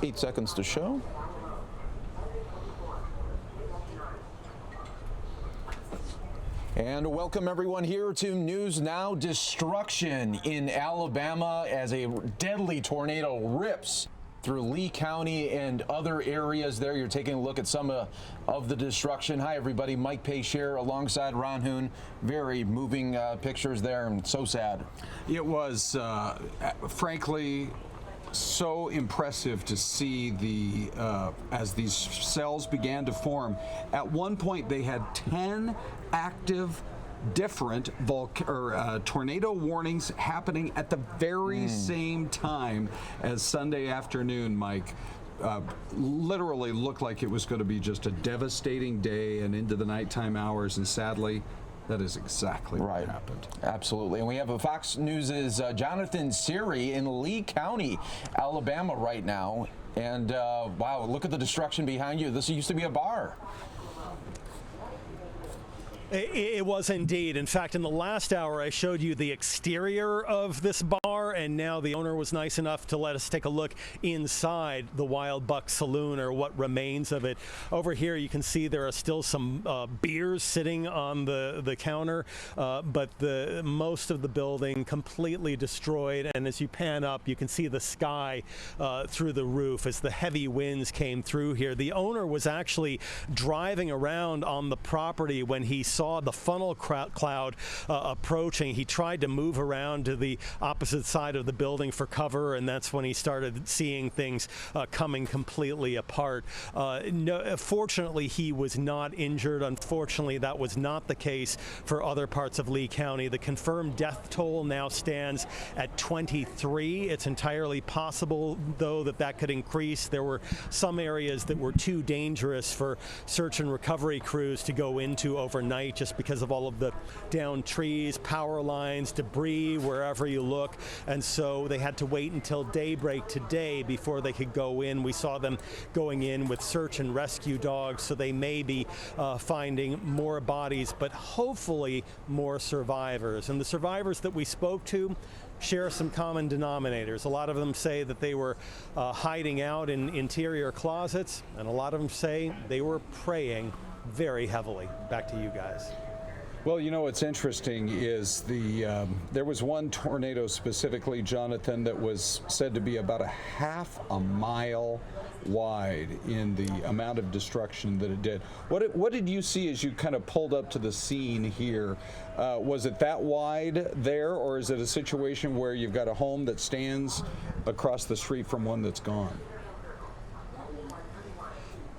8 seconds to show. And welcome everyone here to News Now. Destruction in Alabama as a deadly tornado rips through Lee County and other areas there. You're taking a look at some of the destruction. Hi everybody, Mike Pachier alongside Ron Hoon. Very moving pictures there, and so sad. It was frankly so impressive to see as these cells began to form. At one point they had 10 active different tornado warnings happening at the very same time as Sunday afternoon, Mike. Literally looked like it was going to be just a devastating day and into the nighttime hours, and sadly that is exactly what happened. Absolutely. And we have a Fox News' Jonathan Seary in Lee County, Alabama right now. And wow, look at the destruction behind you. This used to be a bar. It was indeed. In fact, in the last hour, I showed you the exterior of this bar, and now the owner was nice enough to let us take a look inside the Wild Buck Saloon, or what remains of it. Over here, you can see there are still some beers sitting on the counter, but most of the building completely destroyed. And as you pan up, you can see the sky through the roof as the heavy winds came through here. The owner was actually driving around on the property when he saw the funnel cloud approaching. He tried to move around to the opposite side of the building for cover, and that's when he started seeing things coming completely apart. Fortunately, he was not injured. Unfortunately, that was not the case for other parts of Lee County. The confirmed death toll now stands at 23. It's entirely possible, though, that could increase. There were some areas that were too dangerous for search and recovery crews to go into overnight, just because of all of the downed trees, power lines, debris wherever you look. And so they had to wait until daybreak today before they could go in. We saw them going in with search and rescue dogs, so they may be finding more bodies, but hopefully more survivors. And the survivors that we spoke to share some common denominators. A lot of them say that they were hiding out in interior closets, and a lot of them say they were praying very heavily. Back to you guys. Well, you know what's interesting is there was one tornado specifically, Jonathan, that was said to be about a half a mile wide in the amount of destruction that it did. What did you see as you kind of pulled up to the scene here? Was it that wide there, or is it a situation where you've got a home that stands across the street from one that's gone?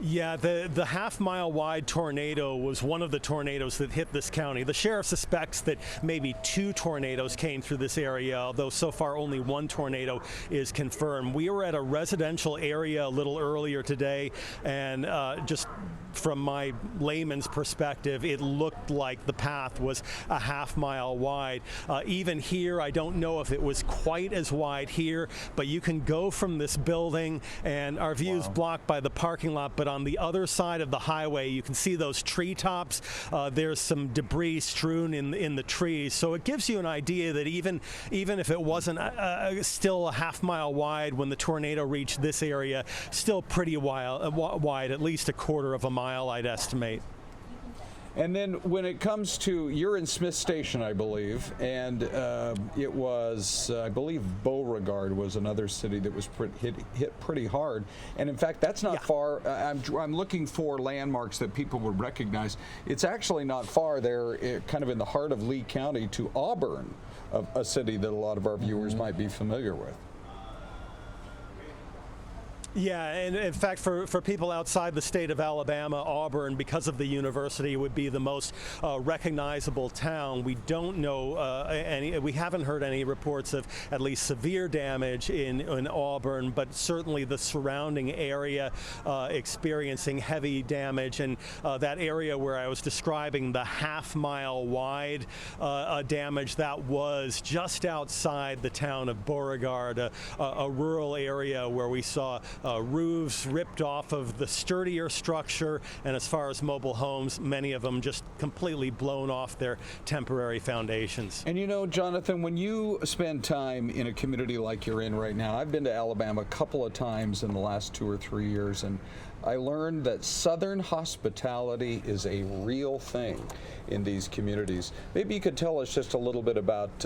Yeah, the half-mile wide tornado was one of the tornadoes that hit this county. The sheriff suspects that maybe 2 tornadoes came through this area, although so far only 1 tornado is confirmed. We were at a residential area a little earlier today, and just from my layman's perspective, it looked like the path was a half-mile wide. Even here, I don't know if it was quite as wide here, but you can go from this building, and our view is blocked by the parking lot, but on the other side of the highway, you can see those treetops. There's some debris strewn in the trees, so it gives you an idea that even if it wasn't still a half-mile wide when the tornado reached this area, still pretty wide, at least a quarter of a mile, I'd estimate. And then when it comes to, you're in Smith Station, I believe, and it was, I believe Beauregard was another city that was hit pretty hard. And in fact, that's not far. I'm looking for landmarks that people would recognize. It's actually not far there, kind of in the heart of Lee County, to Auburn, a city that a lot of our viewers might be familiar with. Yeah, and in fact, for people outside the state of Alabama, Auburn, because of the university, would be the most recognizable town. We don't know we haven't heard any reports of at least severe damage in Auburn, but certainly the surrounding area experiencing heavy damage. And that area where I was describing the half-mile wide damage, that was just outside the town of Beauregard, a rural area where we saw roofs ripped off of the sturdier structure, and as far as mobile homes, many of them just completely blown off their temporary foundations. And you know, Jonathan, when you spend time in a community like you're in right now, I've been to Alabama a couple of times in the last 2 or 3 years, and I learned that Southern hospitality is a real thing in these communities. Maybe you could tell us just a little bit about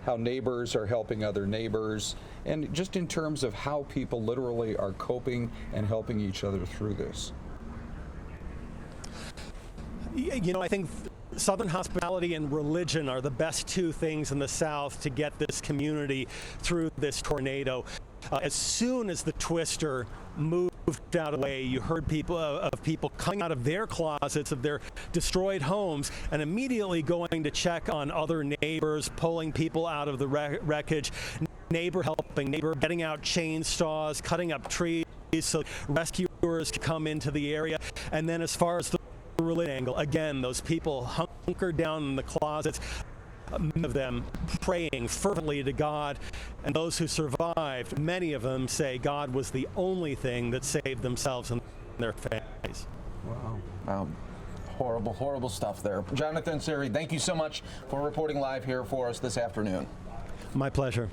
how neighbors are helping other neighbors, and just in terms of how people literally are coping and helping each other through this. You know, I think Southern hospitality and religion are the best two things in the South to get this community through this tornado. As soon as the twister moved out of the way, you heard people coming out of their closets of their destroyed homes and immediately going to check on other neighbors, pulling people out of the wreckage, neighbor helping neighbor, getting out chainsaws, cutting up trees so rescuers could come into the area. And then as far as the religion angle, again, those people hunkered down in the closets, many of them praying fervently to God, and those who survived, many of them say God was the only thing that saved themselves and their families. Wow. Horrible, horrible stuff there. Jonathan Siri, thank you so much for reporting live here for us this afternoon. My pleasure.